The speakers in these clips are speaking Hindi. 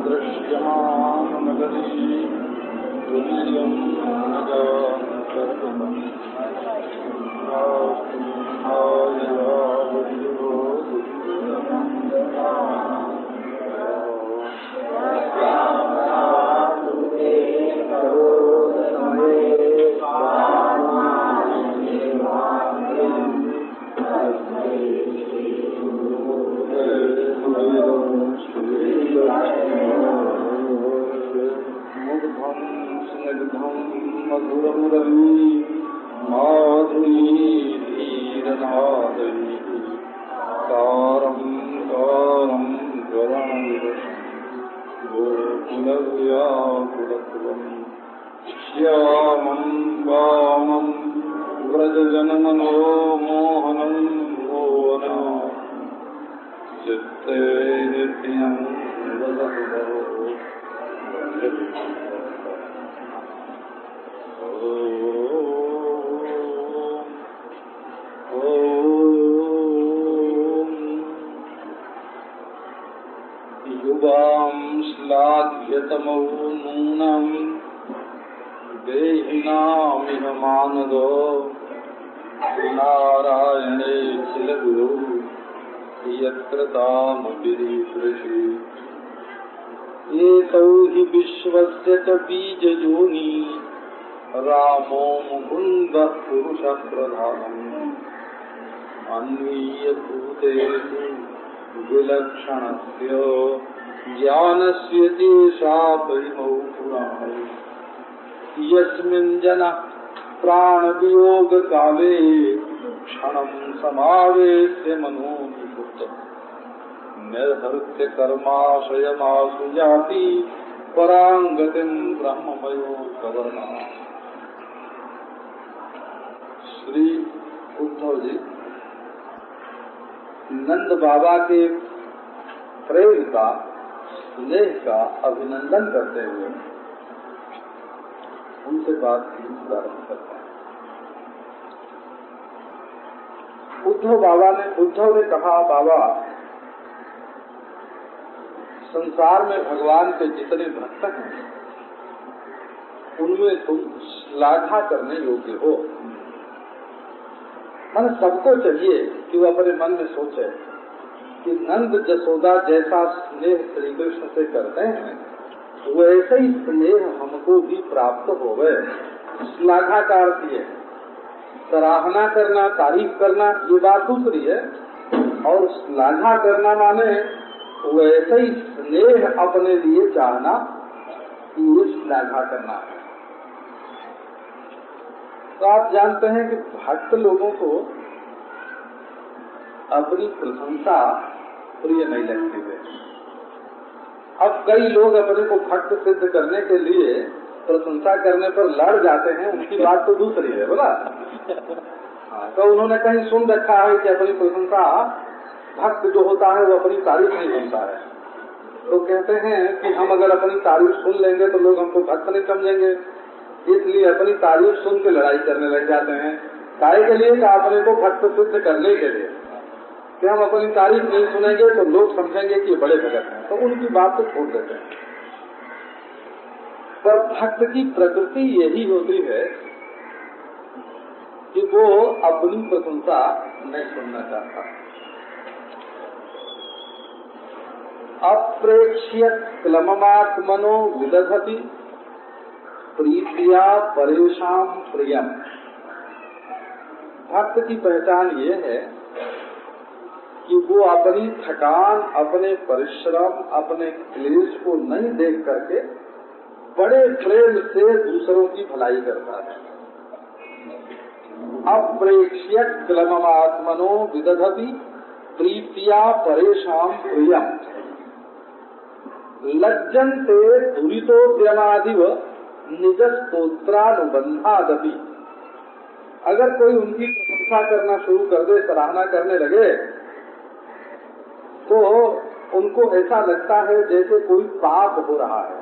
दृश्यमाननगरी तुल्यं नगानकर्तनं मधुरं रवि माधुरी धीरनादयी तारं तारं गोकुलव्याकुलत्वं श्यामं वामं व्रजजनमनोमोहनं भुवनं चित्ते नित्यं वदतु युवां श्लाघ्यतमो नूनं देहिनामिह मानदो नारायणे किल गुरु यत्र तामपि रीदृशि एतौ हि विश्वस्य च बीजयोनि रामो मुकुन्दः पुरुषः प्रधानम् अन्वीय भूतेषु विलक्षणस्य ज्ञानस्य तेषा परिमौ पुराणे यस्मिन् जनः प्राणवियोगकाले क्षणं समावेश्य मनोनिषुप्त निर्हृत्य कर्माशयमासु याति परांगतिं ब्रह्ममयो कवर्णा। श्री उद्धव जी नंद बाबा के प्रेम का स्नेह का अभिनंदन करते हुए उनसे बात की प्रारंभ करते हैं। उद्धव ने कहा, बाबा संसार में भगवान के जितने भक्त हैं उनमें तुम श्लाघा करने योग्य हो। मन सबको चाहिए कि वो अपने मन में सोचे कि नंद जसोदा जैसा स्नेह श्री कृष्ण से करते हैं वैसे ही स्नेह हमको भी प्राप्त हो गए। श्लाघा का अर्थ ये सराहना करना, तारीफ करना, ये बात दूसरी है, और श्लाघा करना माने वैसे ही स्नेह अपने लिए चाहना, ये श्लाघा करना है। तो आप जानते हैं कि भक्त लोगों को अपनी प्रशंसा प्रिय नहीं लगती है। अब कई लोग अपने को भक्त सिद्ध करने के लिए प्रशंसा करने पर लड़ जाते हैं, उनकी बात तो दूसरी है बोला। तो उन्होंने कहीं सुन रखा है कि अपनी प्रशंसा, भक्त जो होता है वो अपनी तारीफ नहीं सुनता है। तो कहते हैं कि हम अगर अपनी तारीफ सुन लेंगे तो लोग हमको भक्त नहीं समझेंगे, इसलिए अपनी तारीफ सुन के लड़ाई करने लग जाते हैं। काय के लिए? का अपने को भक्त सिद्ध करने के लिए कि हम अपनी तारीफ नहीं सुनेंगे तो लोग समझेंगे कि ये बड़े भगत हैं, तो उनकी बात को छोड़ देते हैं। पर भक्त की प्रकृति यही होती है कि वो अपनी प्रशंसा नहीं सुनना चाहता। अप्रेक्ष्य क्लममात्मनो विदधति प्रीतिया परेशान प्रियम। भक्त की पहचान ये है कि वो अपनी थकान, अपने परिश्रम, अपने क्लेश को नहीं देख करके बड़े प्रेम से दूसरों की भलाई करता है। अप्रेक्ष्य क्लममात्मनो विदधति प्रीतिया परेशान प्रियम लज्जन्ते दुरितोद्यमादिव निज स्तोत्रानुबंधादपि। अगर कोई उनकी प्रशंसा करना शुरू कर दे, सराहना करने लगे, तो उनको ऐसा लगता है जैसे कोई पाप हो रहा है।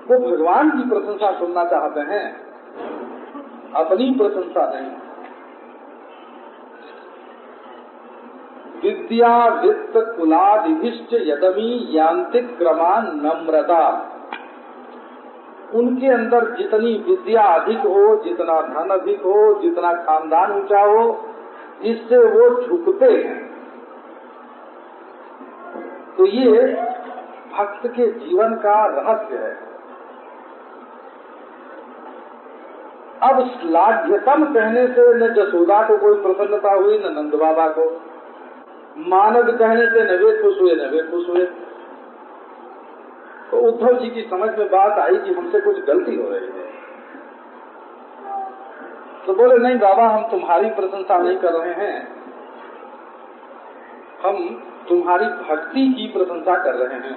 वो भगवान की प्रशंसा सुनना चाहते हैं, अपनी प्रशंसा नहीं। विद्या वित्त कुलादिभिश्च यदमी यांत्रिक क्रमान नम्रता। उनके अंदर जितनी विद्या अधिक हो, जितना धन अधिक हो, जितना खानदान ऊंचा हो, इससे वो झुकते हैं। तो ये भक्त के जीवन का रहस्य है। अब श्लाघ्यतम कहने से न जसोदा को कोई प्रसन्नता हुई, न नंद बाबा को। मानद कहने से न वे खुश हुए, न वे खुश हुए। तो उद्धव जी की समझ में बात आई कि हमसे कुछ गलती हो रही है। तो बोले नहीं बाबा, हम तुम्हारी प्रशंसा नहीं कर रहे हैं, हम तुम्हारी भक्ति की प्रशंसा कर रहे हैं।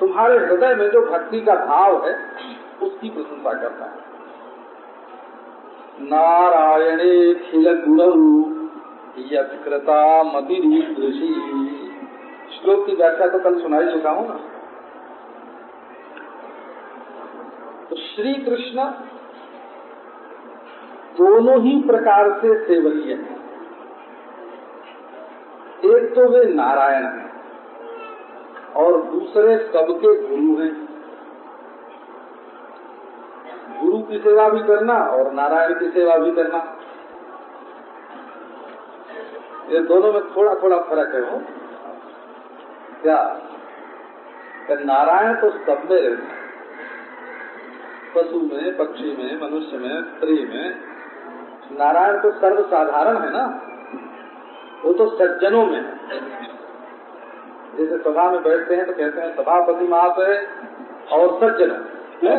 तुम्हारे हृदय में जो भक्ति का भाव है उसकी प्रशंसा करता है। नारायणे खिल गुणऊ यत्कृता मतिरीदृशी। श्लोक की व्याख्या तो कल सुनाई चुका हूं ना। तो श्री कृष्ण दोनों ही प्रकार से सेवनीय हैं। एक तो वे नारायण हैं और दूसरे सबके गुरु हैं। गुरु की सेवा भी करना और नारायण की सेवा भी करना, ये दोनों में थोड़ा थोड़ा फर्क है। हो क्या नारायण तो सब में रहते हैं, पशु में, पक्षी में, मनुष्य में, स्त्री में। नारायण तो सर्वसाधारण है ना, वो तो सज्जनों में है। जैसे सभा में बैठते हैं तो कहते हैं सभापति महाशय और सज्जन है।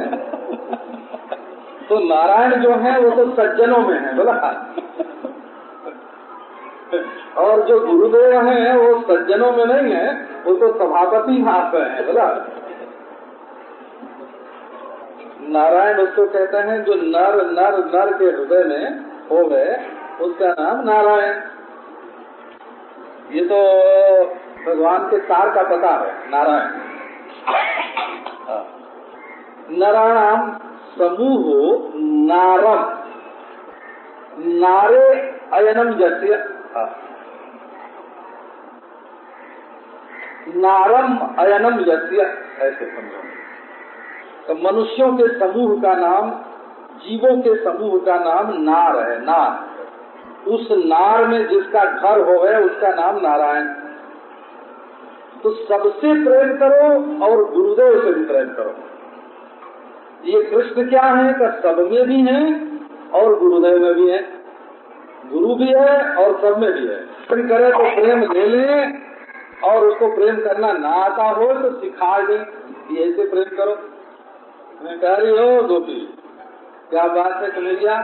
तो नारायण जो है वो तो सज्जनों में है बोला, और जो गुरुदेव हैं वो सज्जनों में नहीं है, वो तो सभापति महाशय है बोला। नारायण उसको कहते हैं जो नर नर नर के हृदय में हो गए, उसका नाम नारायण। ये तो भगवान के सार का पता है। नारायण नराणाम समूहो नारम, नारे अयनम यस्य, नारम अयनम यस्य, ऐसे समझो। तो मनुष्यों के समूह का नाम, जीवों के समूह का नाम नार है। नार, उस नार में जिसका घर हो गया उसका नाम नारायण। तो सबसे प्रेम करो और गुरुदेव से भी प्रेम करो। ये कृष्ण क्या है कि सब में भी है और गुरुदेव में भी है। गुरु भी है और सब में भी है। प्रेम करे तो प्रेम ले ले, और उसको प्रेम करना ना आता हो तो सिखा दे कि ऐसे प्रेम करो। मैं कह रही हो गोपी, क्या बात है कन्हैया,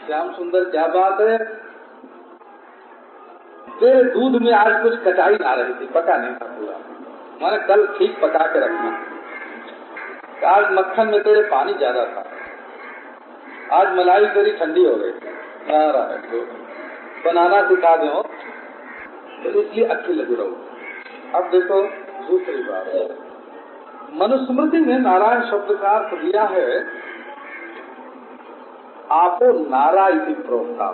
श्याम सुंदर, क्या बात है। तेरे दूध में आज कुछ कटाई आ रही थी, पका नहीं था पूरा। मैंने कल ठीक पका के रखना। आज मक्खन में तेरे पानी ज्यादा था, आज मलाई तेरी ठंडी हो गई। बनाना सिखा दो तो इसलिए अच्छी लगी रहो। अब देखो दूसरी बात, मनुस्मृति में नारायण शब्द का अर्थ दिया है आपो नारा इति प्रोक्ता।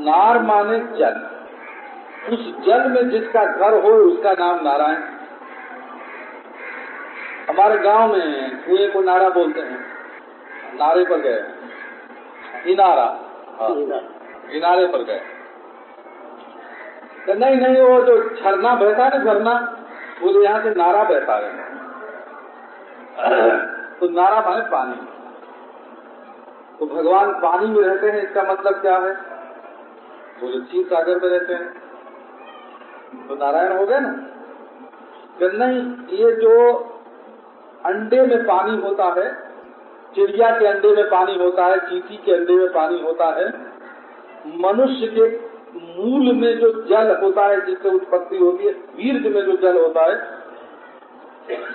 नार माने जल, उस जल में जिसका घर हो उसका नाम नारायण। हमारे गांव में कुएं को नारा बोलते हैं। नारे पर गए, इनारा, इनारे पर गए। तो नहीं नहीं, वो जो झरना बहता है ना, झरना, बोले यहाँ से नारा बहता है। तो नारा माने पानी। तो भगवान पानी में रहते हैं, इसका मतलब क्या है? बोले क्षीर सागर में रहते हैं, तो नारायण हो गए ना। कि नहीं, ये जो अंडे में पानी होता है, चिड़िया के अंडे में पानी होता है, चींटी के अंडे में पानी होता है, मनुष्य के मूल में जो जल होता है जिससे उत्पत्ति होती है, बीज में जो जल होता है,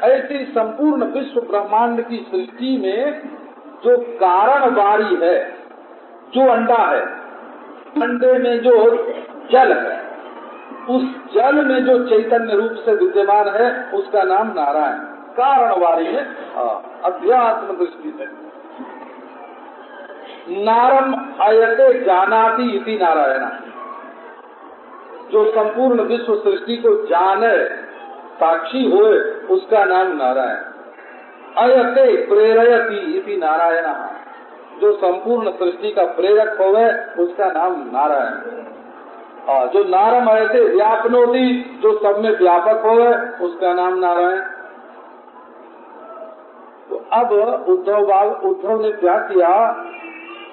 ऐसी संपूर्ण विश्व ब्रह्मांड की सृष्टि में जो कारण वारी है, जो अंडा है, अंडे में जो जल है, उस जल में जो चैतन्य रूप से विद्यमान है उसका नाम नारायण। कारण वारी है अध्यात्म दृष्टि से। नारम अयते जानाति इति नारायण, जो संपूर्ण विश्व सृष्टि को जाने, साक्षी होए, उसका नाम नारायण। अयते प्रेरयति इति नारायण, जो संपूर्ण सृष्टि का प्रेरक होवे, उसका नाम नारायण। जो नारम अयते व्यापनोति, जो सब में व्यापक होवे, उसका नाम नारायण। तो अब उद्धव ने क्या किया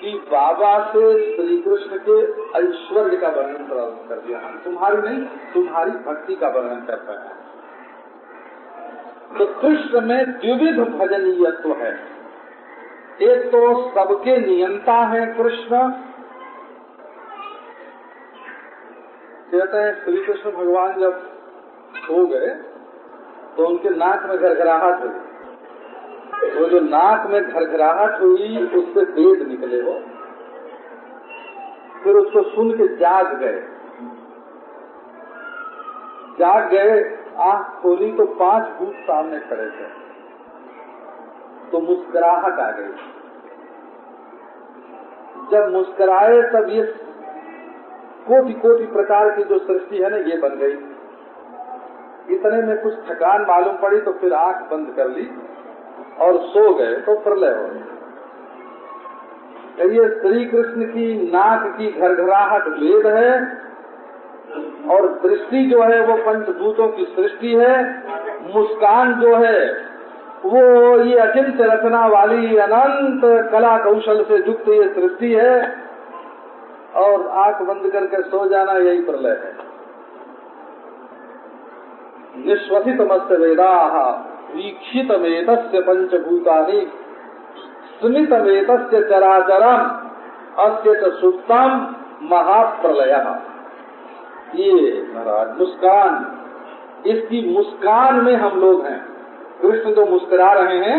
कि बाबा से श्री कृष्ण के ऐश्वर्य का वर्णन कर दिया। हम तुम्हारी नहीं, तुम्हारी भक्ति का वर्णन करते हैं। तो कृष्ण में द्विविध भजनीयत्व है। एक तो सबके नियंता है कृष्ण। कहते हैं श्री कृष्ण भगवान जब सो गए तो उनके नाक में घरघराहट हुई। वो जो नाक में घरघराहट हुई, उससे वेद निकले वो। फिर उसको सुन के जाग गए। आंख खोली तो 5 भूत सामने खड़े थे। तो मुस्कुराहट आ गई। जब मुस्कुराए तब ये कोटि कोटि प्रकार की जो सृष्टि है ना, ये बन गई। इतने में कुछ थकान मालूम पड़ी तो फिर आंख बंद कर ली और सो गए। तो प्रलय हो गई। ये श्री कृष्ण की नाक की घरघराहट वेद है, और दृष्टि जो है वो पंचभूतों की सृष्टि है। मुस्कान जो है वो ये अचिंत्य रचना वाली अनंत कला कौशल से युक्त ये सृष्टि है। और आंख बंद करके सो जाना, यही प्रलय है। निश्वसितमस्य वेदाः वीक्षितमेतस्य पंचभूतानि स्मितमेतस्य चराचरम् अस्य च सुप्तम् महाप्रलयः। ये महाराज मुस्कान, इसकी मुस्कान में हम लोग हैं। कृष्ण जो मुस्कुरा रहे हैं,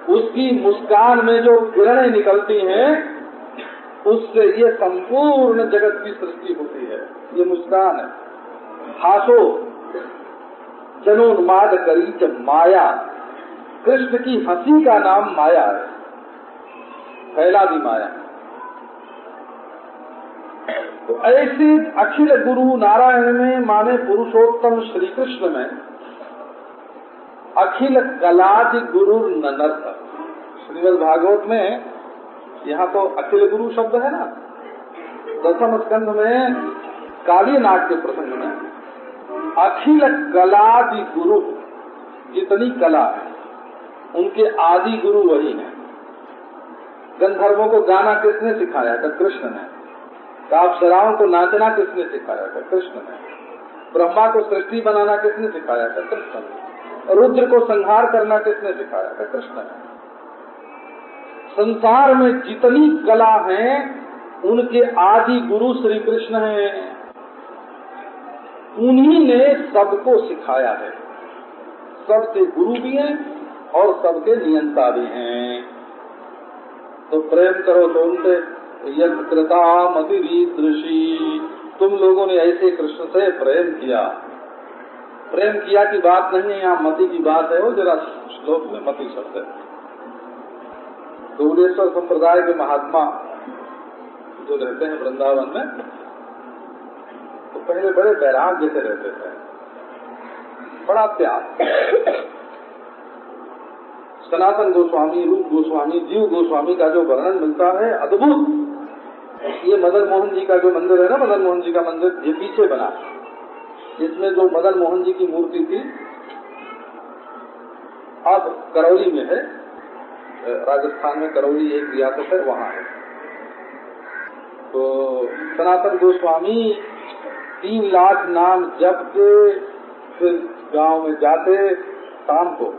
उसकी मुस्कान में जो किरणें निकलती हैं, उससे ये संपूर्ण जगत की सृष्टि होती है। ये मुस्कान है। हासो जनोन्माद करीच माया, कृष्ण की हंसी का नाम माया है, फैला दी माया। तो ऐसे अखिल गुरु नारायण में, माने पुरुषोत्तम श्री कृष्ण में, अखिल कलादि गुरु ननर्थ। श्रीमद् भागवत में यहाँ तो अखिल गुरु शब्द है ना। दसम स्कंध में काली नाग के प्रसंग में अखिल कलादि गुरु, जितनी कला है उनके आदि गुरु वही हैं। गंधर्वों को गाना किसने सिखाया था? कृष्ण ने। अप्सराओं को नाचना किसने सिखाया था? कृष्ण ने। ब्रह्मा को सृष्टि बनाना किसने सिखाया था? कृष्ण ने। रुद्र को संहार करना किसने सिखाया था? कृष्ण ने। संसार में जितनी कला है उनके आदि गुरु श्री कृष्ण हैं। उन्हीं ने सबको सिखाया है। सबसे गुरु भी हैं और सबके नियंता भी हैं। तो प्रेम करो तो उनसे। यद कृता मतिरीदृशी, तुम लोगों ने ऐसे कृष्ण से प्रेम किया। प्रेम किया की बात नहीं है, यहाँ मति की बात है। वो जरा श्लोक में मति शब्द है। गौड़ेश्वर संप्रदाय के महात्मा जो रहते हैं वृंदावन में, तो पहले बड़े वैराग्य से रहते थे, बड़ा प्यार। सनातन गोस्वामी, रूप गोस्वामी, जीव गोस्वामी का जो वर्णन मिलता है अद्भुत। ये मदन मोहन जी का जो मंदिर है ना, मदन मोहन जी का मंदिर, ये पीछे बना। इसमें जो मदन मोहन जी की मूर्ति थी, अब करौली में है। राजस्थान में करौली एक रियासत है, वहाँ है। तो सनातन गोस्वामी 3 लाख नाम जप के फिर गांव में जाते, शाम को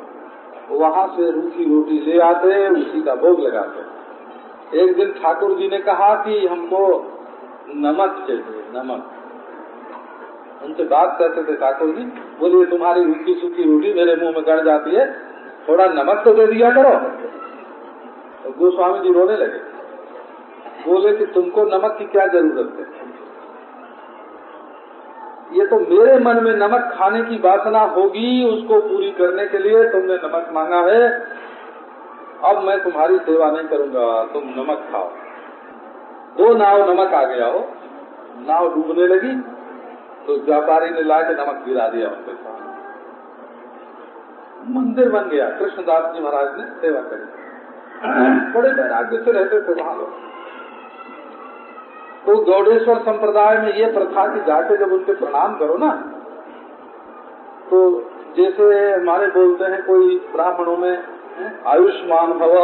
वहाँ से रूखी रोटी ले आते, उसी का भोग लगाते। एक दिन ठाकुर जी ने कहा कि हमको नमक चाहिए, नमक। उनसे बात करते थे ठाकुर जी, बोलिए तुम्हारी रूखी सूखी रोटी मेरे मुंह में गड़ जाती है, थोड़ा नमक तो दे दिया करो। तो गोस्वामी जी रोने लगे, बोले कि तुमको नमक की क्या जरूरत है? ये तो मेरे मन में नमक खाने की वासना होगी, उसको पूरी करने के लिए तुमने नमक मांगा है। अब मैं तुम्हारी सेवा नहीं करूंगा, तुम नमक खाओ। दो नाव नमक आ गया हो, नाव डूबने लगी तो व्यापारी ने लाके नमक गिरा दिया उनके सामने, मंदिर बन गया। कृष्णदास जी महाराज ने सेवा करी, बड़े वैराग्य से रहते थे वहां लोग। तो गौड़ेश्वर संप्रदाय में ये प्रथा कि जाके जब उनके प्रणाम करो ना, तो जैसे हमारे बोलते हैं कोई ब्राह्मणों में आयुष्मान भव,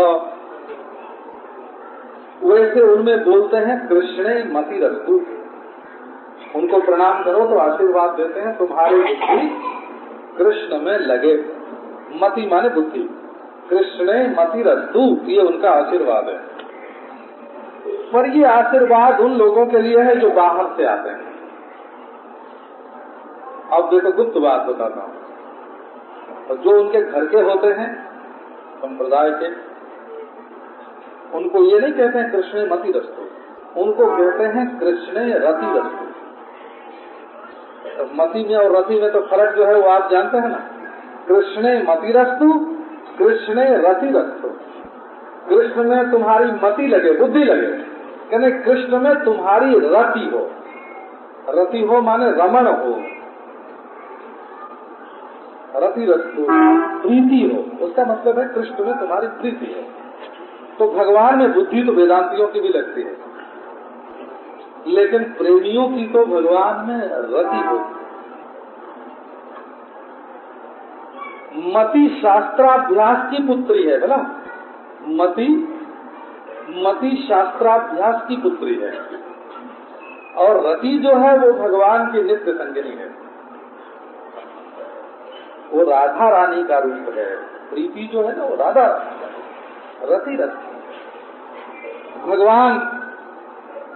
वैसे उनमें बोलते हैं कृष्णे मति रस्तु। उनको प्रणाम करो तो आशीर्वाद देते हैं तुम्हारी बुद्धि कृष्ण में लगे। मति माने बुद्धि, कृष्णे मति रस्तु, ये उनका आशीर्वाद है। पर ये आशीर्वाद उन लोगों के लिए है जो बाहर से आते हैं। अब देखो गुप्त बात बताता हूँ, और जो उनके घर के होते हैं संप्रदाय के, उनको ये नहीं कहते हैं कृष्णे मति रस्तु, उनको कहते हैं कृष्णे रति रस्तु। मति में और रति में तो फर्क जो है वो आप जानते हैं ना। कृष्णे मति रस्तु, कृष्णे रति रस्तु। कृष्ण में तुम्हारी मति लगे, बुद्धि लगे, कहने कृष्ण में तुम्हारी रति हो। रति हो माने रमण हो, रति रस्तु प्रीति हो, उसका मतलब है कृष्ण में तुम्हारी प्रीति हो। तो भगवान में बुद्धि तो वेदांतियों की भी लगती है, लेकिन प्रेमियों की तो भगवान में रति हो। मति शास्त्राभ्यास की पुत्री है, बोला मति शास्त्राभ्यास की पुत्री है, और रति जो है वो भगवान की नित्य संगिनी है, वो राधा रानी का रूप है। प्रीति जो है ना वो राधा रति रति। भगवान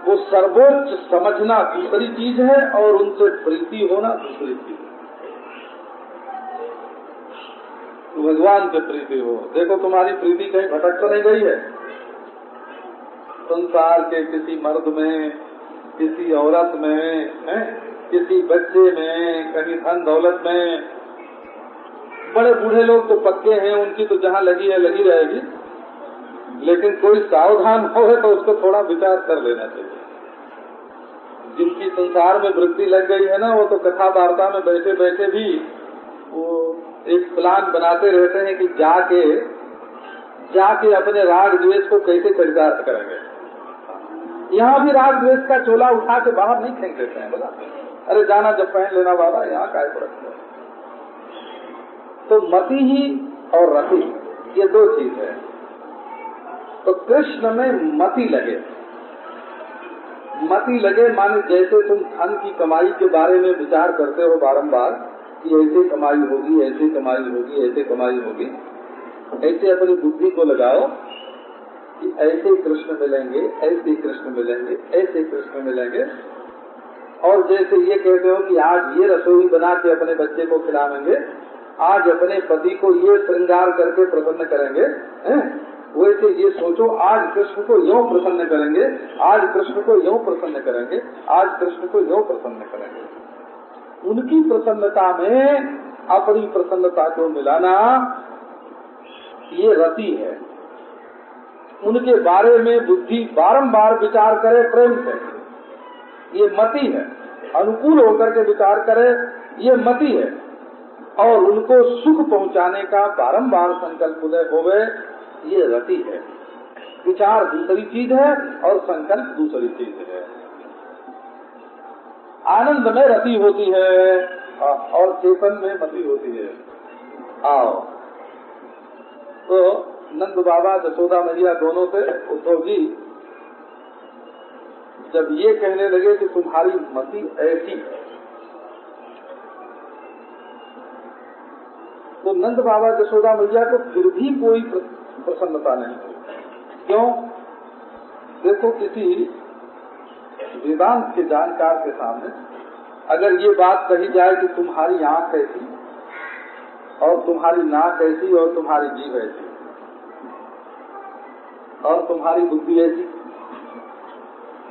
वो सर्वोच्च समझना दूसरी चीज है और उनसे प्रीति होना दूसरी चीज है। तो भगवान से प्रीति हो। देखो तुम्हारी प्रीति कहीं भटक तो नहीं गई है, संसार के किसी मर्द में, किसी औरत में, किसी बच्चे में, कहीं धन दौलत में। बड़े बूढ़े लोग तो पक्के हैं, उनकी तो जहाँ लगी है लगी रहेगी, लेकिन कोई सावधान हो तो उसको थोड़ा विचार कर लेना चाहिए। जिनकी संसार में वृत्ति लग गई है ना, वो तो कथा वार्ता में बैठे बैठे भी वो एक प्लान बनाते रहते हैं कि जाके अपने राग द्वेष को कैसे चरितार्थ करेंगे। यहाँ भी राग द्वेष का चोला उठा के बाहर नहीं फेंक देते हैं, बोला अरे जाना जब पहन लेना बाबा, यहाँ काय पर। तो मति ही और रति ये दो चीज है। तो कृष्ण में मति लगे, मति लगे माने जैसे तुम धन की कमाई के बारे में विचार करते हो बारंबार कि ऐसे कमाई होगी, ऐसे कमाई होगी, ऐसे कमाई होगी, ऐसे अपनी बुद्धि को लगाओ कि ऐसे कृष्ण मिलेंगे, ऐसे कृष्ण मिलेंगे, ऐसे कृष्ण मिलेंगे। और जैसे ये कहते हो कि आज ये रसोई बना के अपने बच्चे को खिलाएंगे, आज अपने पति को ये श्रृंगार करके प्रसन्न करेंगे, वैसे ये सोचो आज कृष्ण को यूं प्रसन्न करेंगे, आज कृष्ण को यूं प्रसन्न करेंगे, आज कृष्ण को यूं प्रसन्न करेंगे। उनकी प्रसन्नता में अपनी प्रसन्नता को मिलाना ये रति है। उनके बारे में बुद्धि बारंबार विचार करे प्रेम से, ये मति है। अनुकूल होकर के विचार करे, ये मति है। और उनको सुख पहुंचाने का बारंबार संकल्प उदय होवे, ये रति है। विचार दूसरी चीज है और संकल्प दूसरी चीज है। आनंद में रति होती है और चेतन में मति होती है। आओ तो नंद बाबा जसोदा मैया दोनों से उद्धव जी जब ये कहने लगे कि तुम्हारी मति ऐसी, तो नंद बाबा जसोदा मैया को फिर भी कोई प्रसन्नता नहीं हुई। क्यों? देखो किसी वेदांत के जानकार के सामने अगर ये बात कही जाए कि तुम्हारी आंख ऐसी और तुम्हारी नाक ऐसी और तुम्हारी जीभ ऐसी और तुम्हारी बुद्धि ऐसी,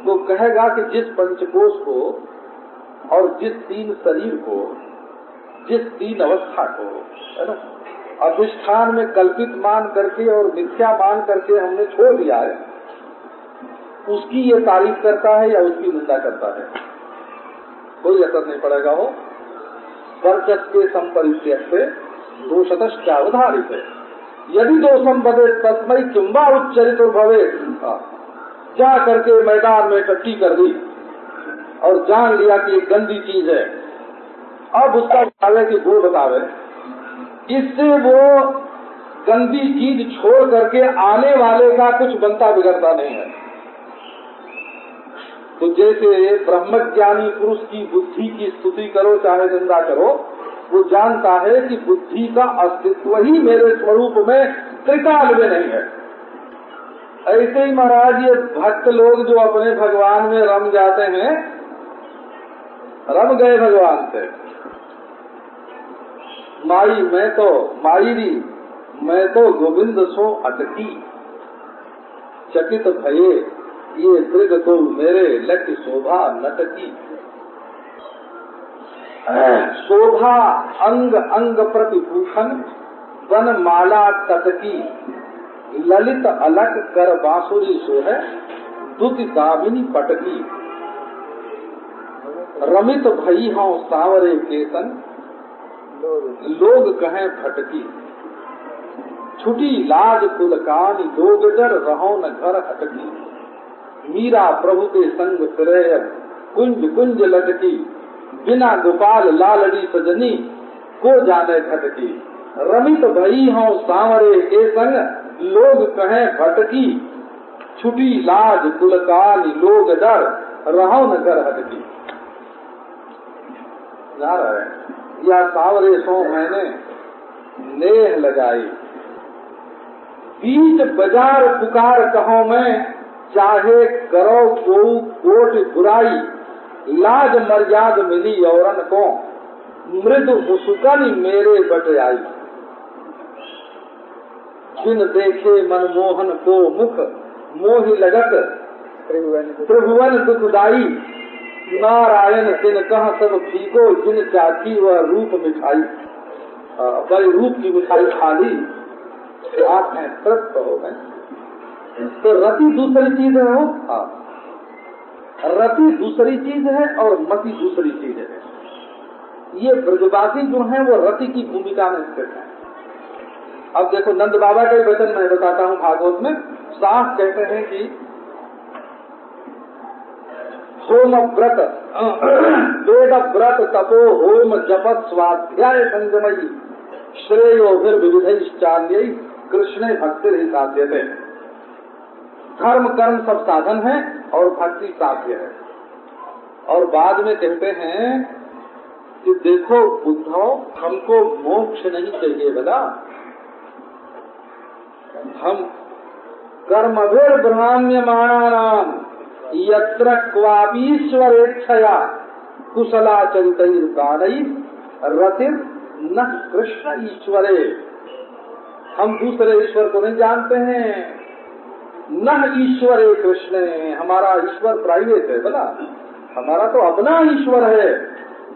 तो कहेगा कि जिस पंचकोश को और जिस तीन शरीर को, जिस तीन अवस्था को, है ना, अधिष्ठान में कल्पित मान करके और मिथ्या मान करके हमने छोड़ दिया है, उसकी ये तारीफ करता है या उसकी निंदा करता है, कोई असर नहीं पड़ेगा। वो वर्चस के संपरिचय से दोषतश्चावधारित है। यदि दोषम बदे तस्मय किंबा उच्चरित भवे, जा करके मैदान में इकट्ठी कर दी और जान लिया कि ये गंदी चीज है, अब उसका बतावे कि वो बतावे, इससे वो गंदी चीज छोड़ करके आने वाले का कुछ बनता बिगड़ता नहीं है। तो जैसे ब्रह्मज्ञानी पुरुष की बुद्धि की स्तुति करो चाहे निंदा करो, वो जानता है कि बुद्धि का अस्तित्व ही मेरे स्वरूप में त्रिकाल में नहीं है। ऐसे ही महाराज ये भक्त लोग जो अपने भगवान में रम जाते हैं, रम गए भगवान से, माई मैं तो गोविंद सो अटकी, चकित भये ये दृग तो मेरे लक्ष्य शोभा नटकी। शोभा अंग अंग प्रतिभूषण वन माला तटकी, ललित अलक कर बांसुरी सोहे दुति दामिनी पटकी। रमित भई हों सांवरे केतन लोग कहें भटकी, छुटी लाज कुल कानी लोग डर रहो न घर हटकी। मीरा प्रभु के संग फिरे कुंज कुंज लटकी, बिना गोपाल लालड़ी सजनी को जाने घटकी। रमित भई हों सांवरे के संग लोग कहें भटकी, छुटी लाज कुल कानी लोग डर रहो न घर हटकी। जा रहे या सांवरे सो मैंने नेह लगाई, बीच बाजार पुकार कहो मैं चाहे करो को कोट बुराई। लाज मर्याद मिली औरन को मृदु मुस्कान मेरे बट आई। जिन देखे मनमोहन को मुख मोहि लगत त्रिभुवन दुखदाई। नारायण जिन कहा सब फीको जिन चाची वह रूप मिठाई। बड़ी रूप की मिठाई खा ली तो आप में तृप्त हो गए। तो रति दूसरी चीज है, हो रति दूसरी चीज है और मति दूसरी चीज है। ये ब्रजवासी जो हैं वो रति की भूमिका में स्थित है। अब देखो नंद बाबा के वचन मैं बताता हूँ, भागवत में साफ कहते हैं कि होम व्रत वेद व्रत तपो होम जपत स्वाध्याय संगमयी श्रेयो विविधैश्चान्यै कृष्णे भक्ति ही साध्यते। धर्म कर्म सब साधन है और भक्ति साध्य है। और बाद में कहते हैं कि देखो बुद्धो हमको मोक्ष नहीं चाहिए बोला, हम कर्मभिर ब्रह्म्यमाणानाम यत्र क्वापीश्वरेच्छया कुशलाचरितैर्दानैः रतिर् न कृष्ण ईश्वरे। हम दूसरे ईश्वर को नहीं जानते हैं, न ईश्वरे कृष्ण, हमारा ईश्वर प्राइवेट है बोला, हमारा तो अपना ईश्वर है।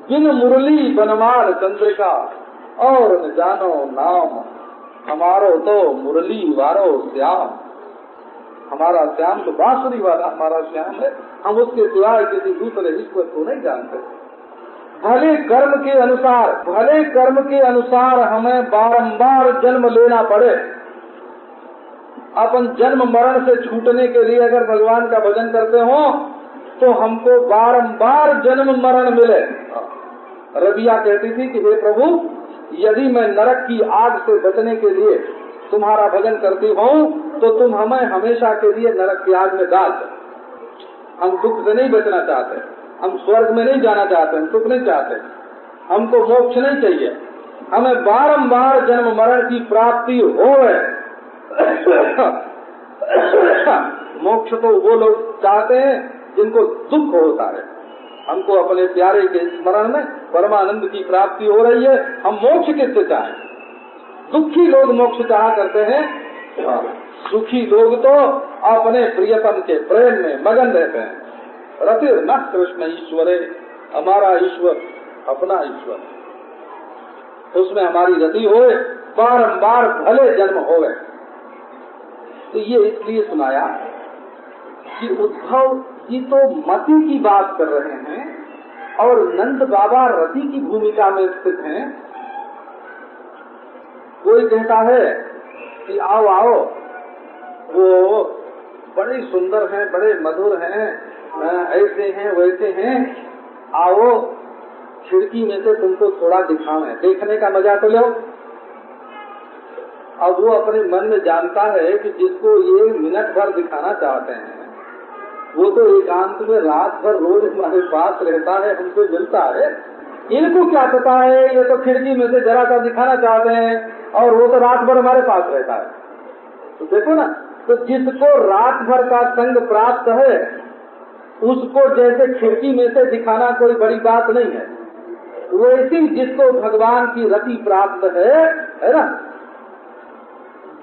बिन मुरली बनमाल चंद्रिका और न जानो नाम, हमारो तो मुरली वारो श्याम। हमारा श्याम तो बांसुरी वाला हमारा श्याम है, हम उसके सिवाय किसी दूसरे ईश्वर को नहीं जानते। भले कर्म के अनुसार हमें बारंबार जन्म लेना पड़े, अपन जन्म मरण से छूटने के लिए अगर भगवान का भजन करते हो तो हमको बारंबार जन्म मरण मिले। रबिया कहती थी कि हे प्रभु, यदि मैं नरक की आग से बचने के लिए तुम्हारा भजन करती हूँ तो तुम हमें हमेशा के लिए नरक की आग में डाल दो। हम दुख से नहीं बचना चाहते, हम स्वर्ग में नहीं जाना चाहते, हम सुख नहीं चाहते, हमको मोक्ष नहीं चाहिए, हमें बारंबार जन्म मरण की प्राप्ति होवे। मोक्ष तो वो लोग चाहते हैं जिनको दुख होता है। हमको अपने प्यारे के स्मरण में परमानंद की प्राप्ति हो रही है, हम मोक्ष किससे चाहें? दुखी लोग मोक्ष चाहा करते हैं, सुखी लोग तो अपने प्रियतम के प्रेम में मगन रहते हैं। रतिर न कृष्ण ईश्वरे, हमारा ईश्वर अपना ईश्वर, उसमें हमारी रति होए, बारंबार भले जन्म होवे। तो ये इसलिए सुनाया कि उद्धव जी तो मति की बात कर रहे हैं और नंद बाबा रति की भूमिका में स्थित हैं। कोई कहता है कि आओ आओ, वो बड़े सुंदर हैं, बड़े मधुर हैं, ऐसे हैं वैसे हैं, आओ खिड़की में से तुमको थोड़ा दिखाएं, देखने का मजा तो लो। अब वो अपने मन में जानता है कि जिसको ये मिनट भर दिखाना चाहते हैं वो तो एकांत में रात भर रोज हमारे पास रहता है, हमसे मिलता है। इनको क्या पता है, ये तो खिड़की में से जरा सा दिखाना चाहते हैं और वो तो रात भर हमारे पास रहता है। तो देखो ना, तो जिसको रात भर का संग प्राप्त है उसको जैसे खिड़की में से दिखाना कोई बड़ी बात नहीं है, वैसी जिसको भगवान की रति प्राप्त है ना,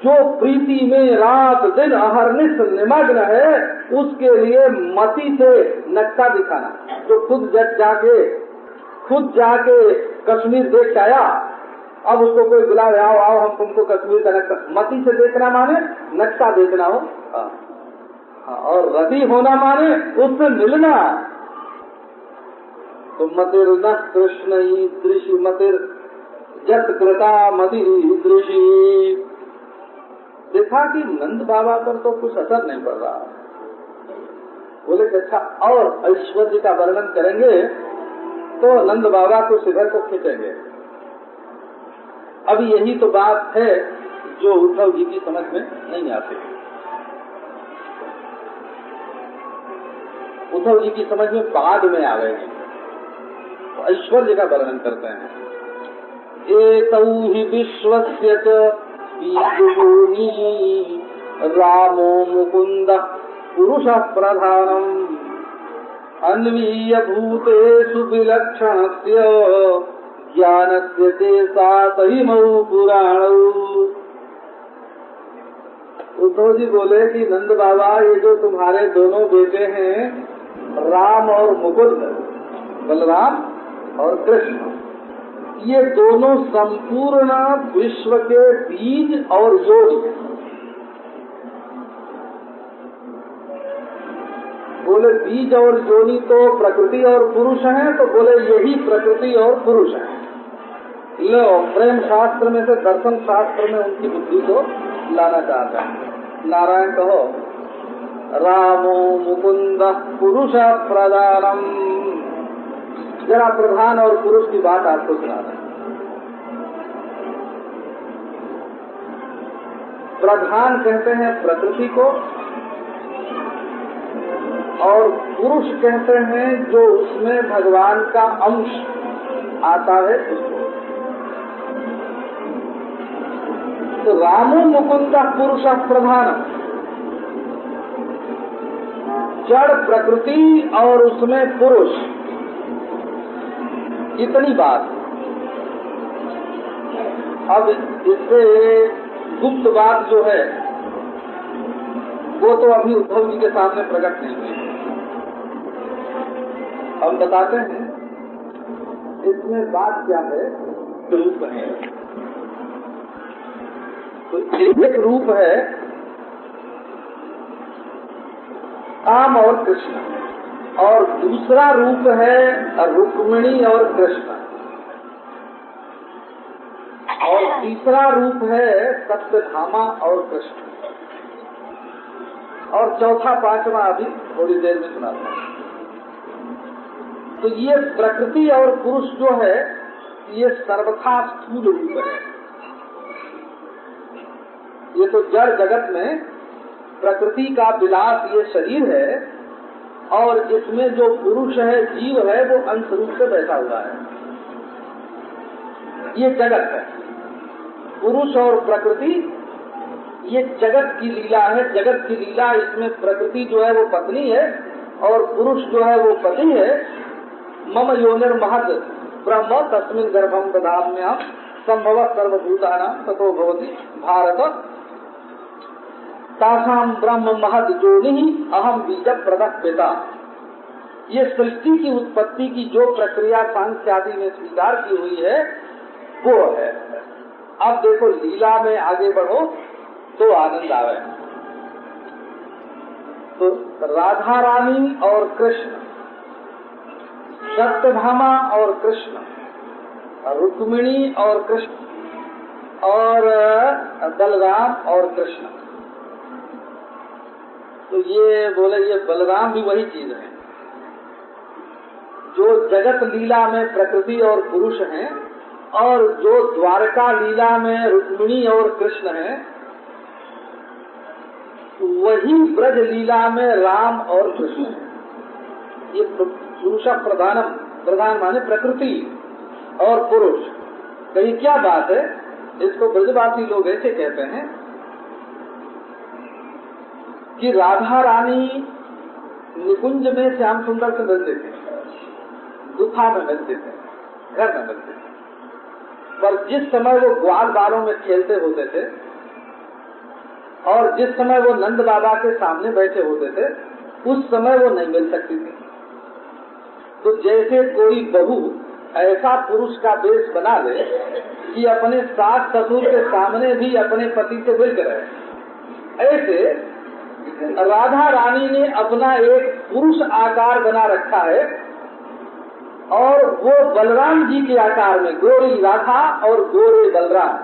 जो प्रीति में रात दिन अहर्निश निमग्न है, उसके लिए मति से नक्शा दिखाना। जो खुद जाके कश्मीर देख आया, अब उसको कोई बुलाए, आओ आओ हम तुमको कश्मीर का नक्शा, मति से देखना माने नक्शा देखना हो। और रति होना माने उससे मिलना। तो मतिर न कृष्ण दृशि मतिर जत कृता मति दृशि। देखा कि नंद बाबा पर तो कुछ असर नहीं पड़ रहा। बोले कि अच्छा और ऐश्वर्य का वर्णन करेंगे तो नंद बाबा को सिधर को खींचेंगे। अब यही तो बात है जो उद्धव जी की समझ में नहीं आती। उद्धव जी की समझ में बाद में आ गए। तो ऐश्वर्य का वर्णन करते हैं। एतौ हि विश्वस्य च रामो मुकुंद पुरुष प्रधानम अन्वीय भूतेषु विलक्षणस्य ज्ञानस्य तेषा सहिमौ पुराणौ। उद्धव जी बोले कि नंद बाबा, ये जो तुम्हारे दोनों बेटे हैं राम और मुकुंद, बलराम और कृष्ण, ये दोनों संपूर्ण विश्व के बीज और योनि हैं। बोले बीज और योनि तो प्रकृति और पुरुष हैं, तो बोले यही प्रकृति और पुरुष हैं। लो प्रेम शास्त्र में से दर्शन शास्त्र में उनकी बुद्धि को लाना चाहता है। नारायण कहो, रामो मुकुंद पुरुष प्रधानम। जरा प्रधान और पुरुष की बात आपको सुना रहे। प्रधान कहते हैं प्रकृति को और पुरुष कहते हैं जो उसमें भगवान का अंश आता है उसको। तो रामो मुकुंद पुरुष प्रधान, जड़ प्रकृति और उसमें पुरुष, इतनी बात। अब इससे गुप्त बात जो है वो तो अभी उद्धव जी के सामने प्रकट नहीं हुई। हम बताते हैं इसमें बात क्या है। रूप है, तो एक रूप है राम और कृष्ण, और दूसरा रूप है रुक्मिणी और कृष्ण, और तीसरा रूप है सत्यभामा और कृष्ण, और चौथा पांचवा अभी थोड़ी देर में सुनाता हूं। तो ये प्रकृति और पुरुष जो है ये सर्वथा स्थूल रूप है। ये तो जड़ जगत में प्रकृति का विलास ये शरीर है, और इसमें जो पुरुष है, जीव है, वो अंश रूप से बैठा हुआ है। ये जगत है। पुरुष और प्रकृति ये जगत की लीला है। जगत की लीला, इसमें प्रकृति जो है वो पत्नी है और पुरुष जो है वो पति है। मम योनिर महद ब्रह्म तस्मिन् गर्भम दधाम्यहम् संभव सर्वभूतानां ततो भवति भारत तासाम ब्रह्म महद योनिः अहम बीज प्रदः पिता। ये सृष्टि की उत्पत्ति की जो प्रक्रिया सांख्य आदि में स्वीकार की हुई है वो है। अब देखो लीला में आगे बढ़ो तो आनंद आवे। तो राधा रानी और कृष्ण, सत्यभामा और कृष्ण, रुक्मिणी और कृष्ण, और बलराम और कृष्ण। तो ये बोले ये बलराम भी वही चीज है जो जगत लीला में प्रकृति और पुरुष हैं, और जो द्वारका लीला में रुक्मिणी और कृष्ण हैं, वही ब्रज लीला में राम और कृष्ण हैं। ये पुरुष प्रधानम, प्रधान माने प्रकृति और पुरुष। तो ये क्या बात है? इसको ब्रजवासी लोग ऐसे कहते हैं कि राधा रानी निकुंज में श्याम सुंदर से मिलते थे, गुफा में मिलते थे, घर में मिलते थे, पर जिस समय वो ग्वाल बालों में खेलते होते थे और जिस समय वो नंद बाबा के सामने बैठे होते थे, उस समय वो नहीं मिल सकती थी। तो जैसे कोई बहू ऐसा पुरुष का वेश बना ले कि अपने सास ससुर के सामने भी अपने पति से मिल कर रहे, ऐसे राधा रानी ने अपना एक पुरुष आकार बना रखा है, और वो बलराम जी के आकार में, गोरी राधा और गोरे बलराम,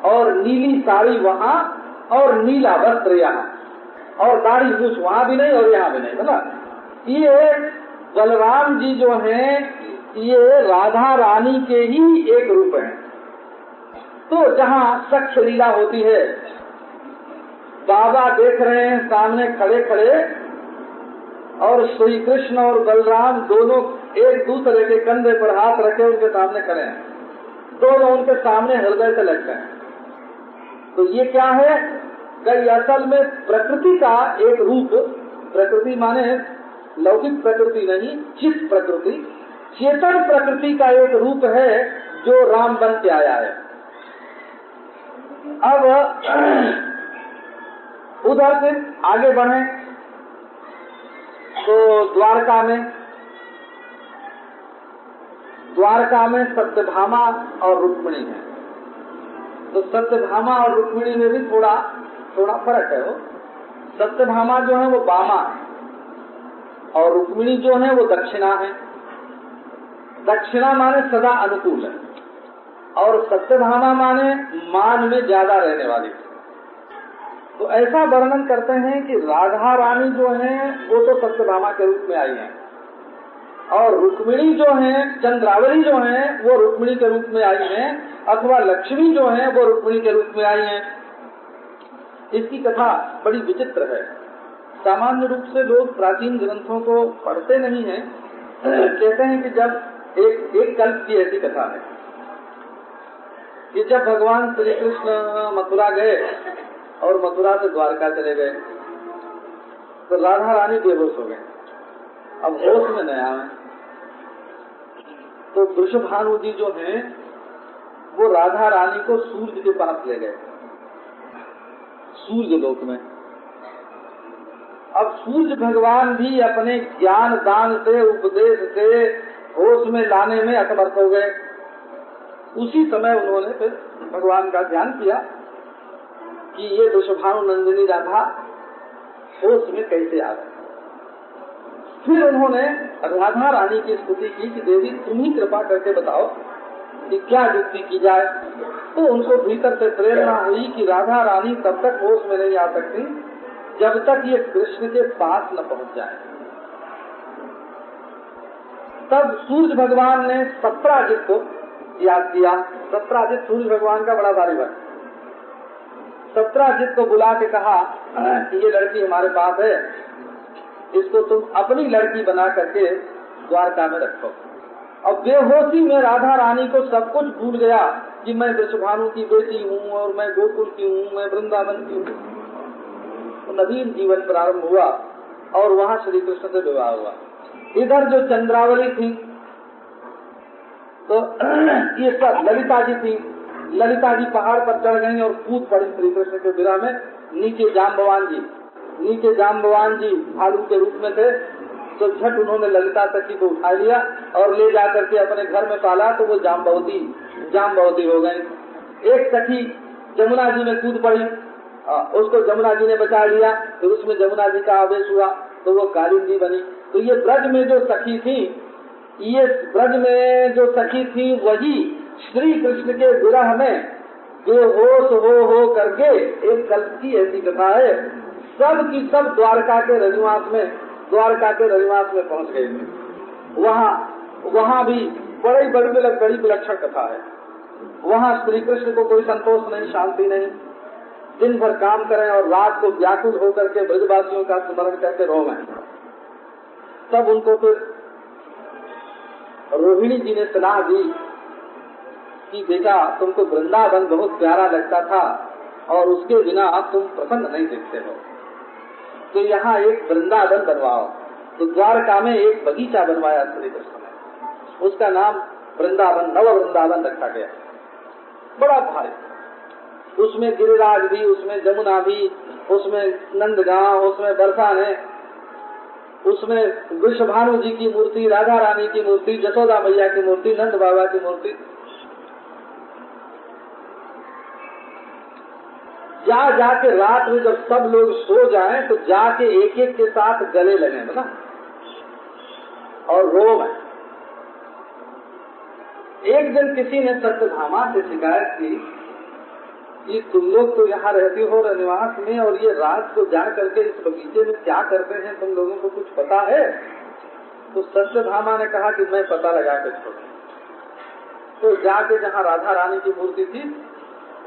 और नीली साड़ी वहाँ और नीला वस्त्र यहाँ, और दाढ़ी मूछ वहाँ भी नहीं और यहाँ भी नहीं, है ना। ये बलराम जी जो हैं ये राधा रानी के ही एक रूप हैं। तो जहाँ सख्त लीला होती है, बाबा देख रहे हैं सामने खड़े खड़े, और श्री कृष्ण और बलराम दोनों एक दूसरे के कंधे पर हाथ रखे उनके सामने खड़े हैं, दोनों उनके सामने हृदय से लगते हैं। तो ये क्या है? कि असल में प्रकृति का एक रूप, प्रकृति माने लौकिक प्रकृति नहीं, चित्त प्रकृति, चेतन प्रकृति का एक रूप है जो राम बन के आया है। अब उधर से आगे बढ़े तो द्वारका में सत्यभामा और रुक्मिणी है। तो सत्यभामा और रुक्मिणी में भी थोड़ा फर्क है। वो सत्यभामा जो है वो बामा है, और रुक्मिणी जो है वो दक्षिणा है। दक्षिणा माने सदा अनुकूल है, और सत्यभामा माने मान में ज्यादा रहने वाली। तो ऐसा वर्णन करते हैं कि राधा रानी जो है वो तो सत्यभामा के रूप में आई है, और रुक्मिणी जो है, चंद्रावली जो है वो रुक्मिणी के रूप में आई है, अथवा लक्ष्मी जो है वो रुक्मिणी के रूप में आई है। इसकी कथा बड़ी विचित्र है। सामान्य रूप से लोग प्राचीन ग्रंथों को पढ़ते नहीं हैं। कहते हैं कि जब एक कल्प की ऐसी कथा है कि जब भगवान श्री कृष्ण मथुरा गए और मथुरा से द्वारका चले गए, तो राधा रानी बेहोश हो गए। अब होश में नहीं आए, तो वृषभानु जी जो हैं वो राधा रानी को सूर्य के पास ले गए, सूर्य लोक में। अब सूर्य भगवान भी अपने ज्ञान दान से, उपदेश से होश में लाने में असमर्थ हो गए। उसी समय उन्होंने फिर भगवान का ध्यान किया कि ये वृषभानु नंदिनी राधा होश में कैसे आ गए। फिर उन्होंने राधा रानी की स्तुति की कि देवी तुम ही कृपा करके बताओ कि क्या युक्ति की जाए। तो उनको भीतर से प्रेरणा हुई कि राधा रानी तब तक होश में नहीं आ सकती जब तक ये कृष्ण के पास न पहुंच जाए। तब सूर्य भगवान ने 17 जित को याद किया। 17 जित सूर्य भगवान का बड़ा भारी भक्त। 17 जित को बुला के कहा कि ये लड़की हमारे पास है, इसको तुम अपनी लड़की बना करके द्वारका में रखो। अब बेहोशी में राधा रानी को सब कुछ भूल गया कि मैं वृषभानु की बेटी हूँ और मैं गोकुल की हूँ, मैं वृंदावन की हूँ। तो नवीन जीवन प्रारंभ हुआ और वहाँ श्री कृष्ण से विवाह हुआ। इधर जो चंद्रावली थी तो ये सब ललिता जी थी। ललिता जी पहाड़ पर चढ़ गई और कूद पड़ी श्री कृष्ण के विरह में। नीचे जाम्बवान जी भालू के रूप में थे, तो झट उन्होंने ललिता सखी को उठा लिया और ले जाकर के अपने घर में पाला, तो वो जाम्बवती हो गई। एक सखी जमुना जी में कूद पड़ी, उसको जमुना जी ने बचा लिया। फिर उसमें जमुना जी का आदेश हुआ तो वो कालिंदी बनी। तो ये ब्रज में जो सखी थी, ये ब्रज में जो सखी थी वही श्री कृष्ण के विरह में बेहोश हो करके, एक कल्प की ऐसी कथा है, सब की सब द्वारका के रजवास में पहुंच गए थे। वहाँ भी बड़ी विलक्षण कथा है। वहाँ श्री कृष्ण को कोई संतोष नहीं, शांति नहीं, दिन भर काम करें और रात को व्याकुल होकर के ब्रजवासियों का स्मरण करके रोवें। तब उनको फिर रोहिणी जी ने सलाह दी कि बेटा, तुमको वृंदावन बहुत प्यारा लगता था और उसके बिना तुम प्रसन्न नहीं दिखते हो, तो यहाँ एक वृंदावन बनवाओ। तो द्वारका में एक बगीचा बनवाया श्री कृष्ण ने, उसका नाम वृंदावन, नव वृंदावन रखा गया। बड़ा भारी, उसमें गिरिराज भी, उसमें जमुना भी, उसमें नंदगांव, उसमें बरसाने, उसमें वृषभानु जी की मूर्ति, राधा रानी की मूर्ति, जसोदा मैया की मूर्ति, नंद बाबा की मूर्ति। जाके रात में जब सब लोग सो जाएं तो जाके एक एक के साथ गले लगे ना और रोवें। एक दिन किसी ने सत्यभामा से शिकायत की कि तुम लोग तो यहाँ रहती हो रनिवास में, और ये रात को जा करके इस बगीचे में क्या करते हैं, तुम लोगों को कुछ पता है? तो सत्यभामा ने कहा कि मैं पता लगा के छोड़ू। तो जाके जहाँ राधा रानी की मूर्ति थी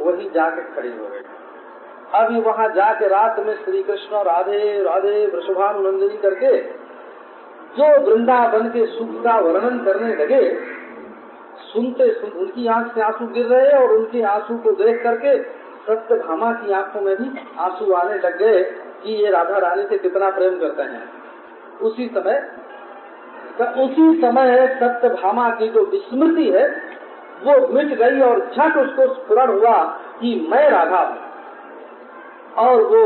वहीं जाके खड़ी हो गई। अभी वहाँ जाके रात में श्री कृष्ण राधे राधे वृषभानुनंदिनी करके जो वृंदावन के सुख का वर्णन करने लगे, सुनते उनकी आंख से आंसू गिर रहे और उनके आंसू को देख करके सत्यभामा की आंखों में भी आंसू आने लग गए कि ये राधा रानी से कितना प्रेम करते हैं। उसी समय सत्यभामा की जो विस्मृति है वो मिट गई और झट उसको स्फुरण हुआ कि मैं राधा हूँ, और वो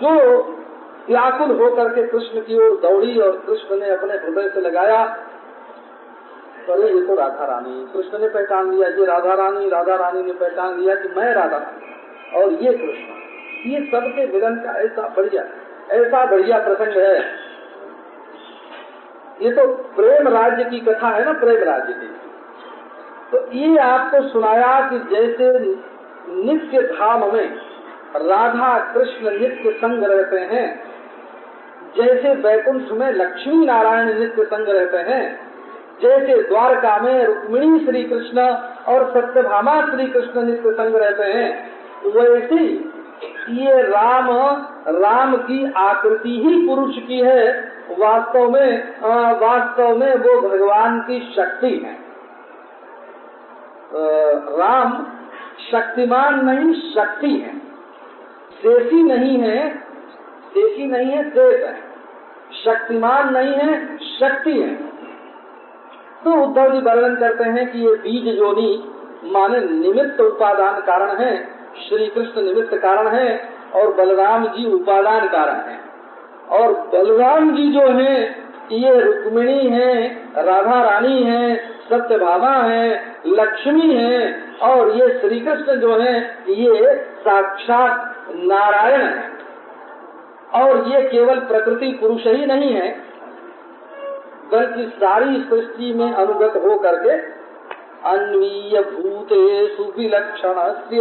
जो व्याकुल होकर के कृष्ण की ओर दौड़ी और कृष्ण ने अपने हृदय से लगाया, अरे ये तो राधा रानी। कृष्ण ने पहचान लिया ये राधा रानी ने पहचान लिया कि मैं राधा रानी और ये कृष्ण। ये सबके मिलन का ऐसा बढ़िया प्रसंग है। ये तो प्रेम राज्य की कथा है ना, प्रेम राज्य की। तो ये आपको सुनाया कि जैसे नित्य धाम में राधा कृष्ण नित्य संग रहते हैं, जैसे वैकुंठ में लक्ष्मी नारायण नित्य संग रहते हैं, जैसे द्वारका में रुक्मिणी श्री कृष्ण और सत्यभामा श्री कृष्ण नित्य संग रहते हैं, वैसे ये राम की आकृति ही पुरुष की है। वास्तव में वो भगवान की शक्ति है। राम शक्तिमान नहीं, शक्ति है। शेषी नहीं है, शेष है। शक्तिमान नहीं है, शक्ति है। तो उद्धव जी वर्णन करते हैं कि ये बीज योनि माने निमित्त उपादान कारण है, श्री कृष्ण निमित्त कारण है और बलराम जी उपादान कारण है। और बलराम जी जो हैं ये रुक्मिणी हैं, राधा रानी हैं, सत्यभामा हैं, लक्ष्मी हैं, और ये श्री कृष्ण जो हैं ये साक्षात नारायण हैं। और ये केवल प्रकृति पुरुष ही नहीं है, बल्कि सारी सृष्टि में अनुगत हो करके अन्वीय भूतेषु विलक्षणस्य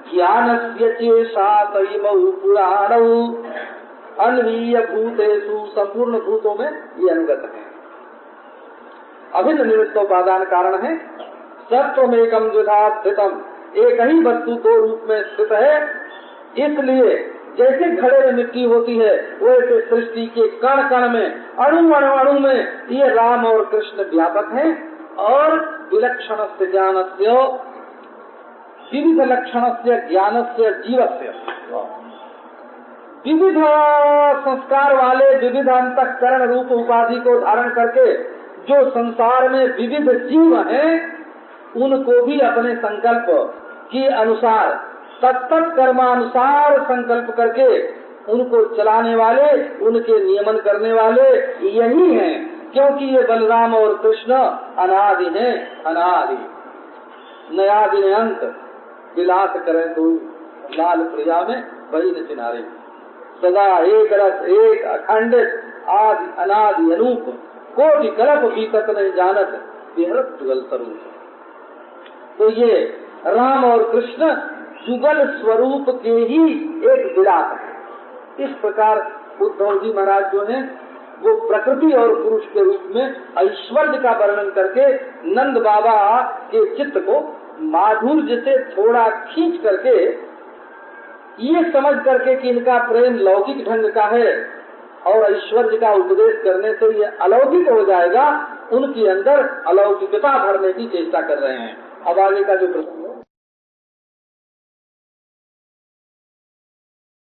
ज्ञानस्य चेषा तैमौ पुराणौ। अन्वीय भूतेषु संपूर्ण भूतों में ये अनुगत है, अभिन्न निमित्तोपादान कारण है। सत्वमेकं द्विधा स्थितम्, एक ही वस्तु दो रूप में स्थित है। इसलिए जैसे घड़े में मिट्टी होती है वैसे सृष्टि के कण कण में, अणु में ये राम और कृष्ण व्यापक हैं। और विलक्षणस्य ज्ञानस्य विविध लक्षणस्य ज्ञानस्य जीवस्य, विविध संस्कार वाले विविध अंतःकरण रूप उपाधि को धारण करके जो संसार में विविध जीव हैं, उनको भी अपने संकल्प के अनुसार तत्त कर्मानुसार संकल्प करके उनको चलाने वाले, उनके नियमन करने वाले यही हैं। क्योंकि ये बलराम और कृष्ण अनादि हैं, अनादि नयादि ने अंत। विलास करें तो लाल प्रिया में भई न चिनारे। सदा एक रस एक अखंडित आदि अनादि अनूप कोटि कल्प बीतत नहीं जानत बेहद जुगल स्वरूप। तो ये राम और कृष्ण जुगल स्वरूप के ही एक विराट है। इस प्रकार उद्धव जी महाराज जो हैं वो प्रकृति और पुरुष के रूप में ऐश्वर्य का वर्णन करके नंद बाबा के चित्त को माधुर्य से थोड़ा खींच करके ये समझ करके कि इनका प्रेम लौकिक ढंग का है और ऐश्वर्य का उपदेश करने से ये अलौकिक हो जाएगा, उनके अंदर अलौकिकता भरने की चेष्टा कर रहे हैं। अब आगे का जो प्रसंग